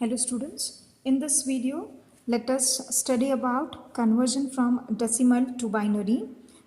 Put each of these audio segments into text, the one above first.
Hello students, in this video let us study about conversion from decimal to binary.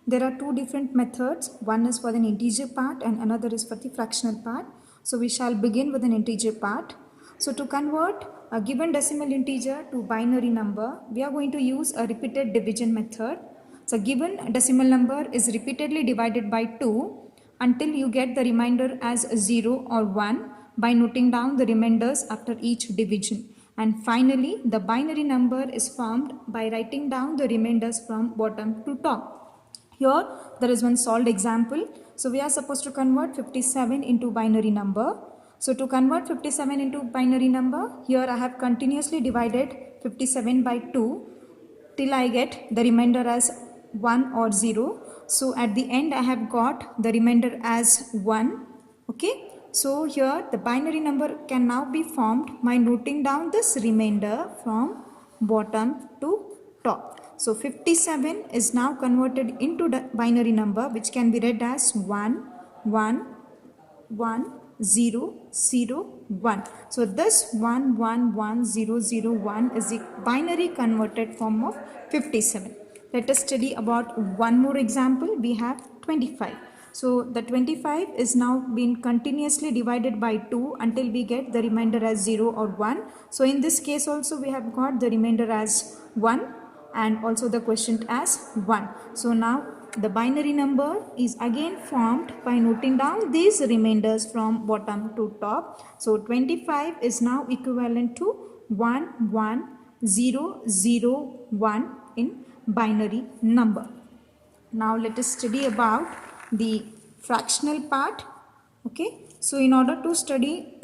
There are two different methods, one is for an integer part and another is for the fractional part. So we shall begin with an integer part. So to convert a given decimal integer to binary number, we are going to use a repeated division method. So given decimal number is repeatedly divided by 2 until you get the remainder as 0 or 1 by noting down the remainders after each division. And finally, the binary number is formed by writing down the remainders from bottom to top. Here, there is one solved example. So, we are supposed to convert 57 into binary number. So, to convert 57 into binary number, here I have continuously divided 57 by 2 till I get the remainder as 1 or 0. So at the end I have got the remainder as 1. Okay. So here the binary number can now be formed by noting down this remainder from bottom to top. So 57 is now converted into the binary number which can be read as 1, 1, 1, 0, 0, 1. So this 1, 1, 1, 0, 0, 1 is the binary converted form of 57. Let us study about one more example. We have 25. So the 25 is now being continuously divided by 2 until we get the remainder as 0 or 1. So in this case also we have got the remainder as 1 and also the quotient as 1. So now the binary number is again formed by noting down these remainders from bottom to top. So 25 is now equivalent to 1, 1, 0, 0, 1 in binary number. Now let us study about the fractional part. Okay, so in order to study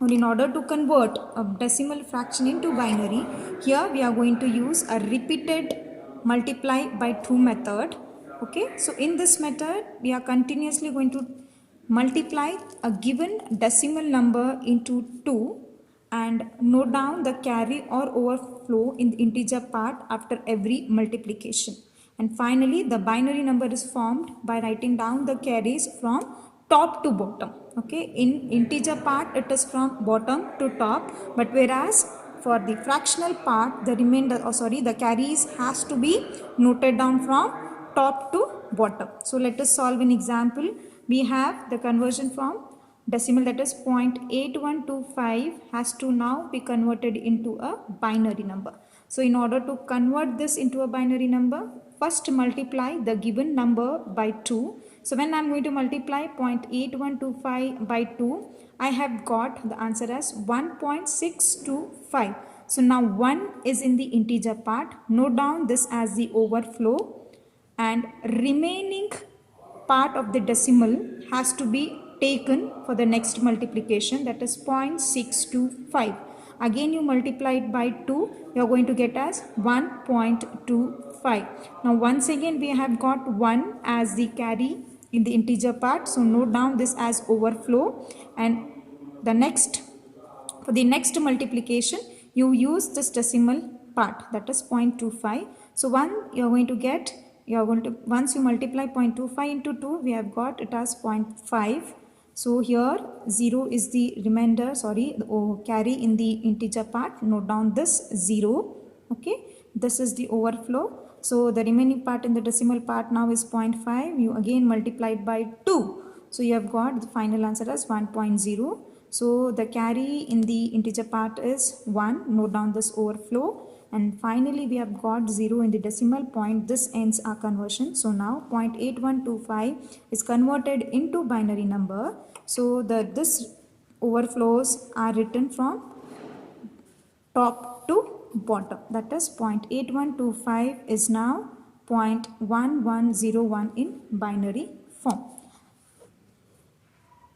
or in order to convert a decimal fraction into binary, here we are going to use a repeated multiply by 2 method. Okay, so in this method we are continuously going to multiply a given decimal number into 2 and note down the carry or overflow in the integer part after every multiplication. And finally the binary number is formed by writing down the carries from top to bottom. Okay, in integer part it is from bottom to top, but whereas for the fractional part the remainder the carries has to be noted down from top to bottom. So let us solve an example. We have the conversion from decimal, that is 0.8125 has to now be converted into a binary number. So in order to convert this into a binary number, first multiply the given number by 2. So when I am going to multiply 0.8125 by 2, I have got the answer as 1.625. So now 1 is in the integer part. Note down this as the overflow, and remaining part of the decimal has to be taken for the next multiplication, that is 0.625. Again you multiply it by 2, you are going to get as 1.25. Now once again we have got 1 as the carry in the integer part, so note down this as overflow, and the next for the next multiplication you use this decimal part, that is 0.25. So once you multiply 0.25 into 2, we have got it as 0.5. So here 0 is the remainder, the carry in the integer part. Note down this 0. Okay, this is the overflow. So the remaining part in the decimal part now is 0.5. You again multiply it by 2. So you have got the final answer as 1.0. So the carry in the integer part is 1. Note down this overflow. And finally we have got 0 in the decimal point. This ends our conversion. So now 0.8125 is converted into binary number. So this overflows are written from top to bottom, that is 0.8125 is now 0.1101 in binary form.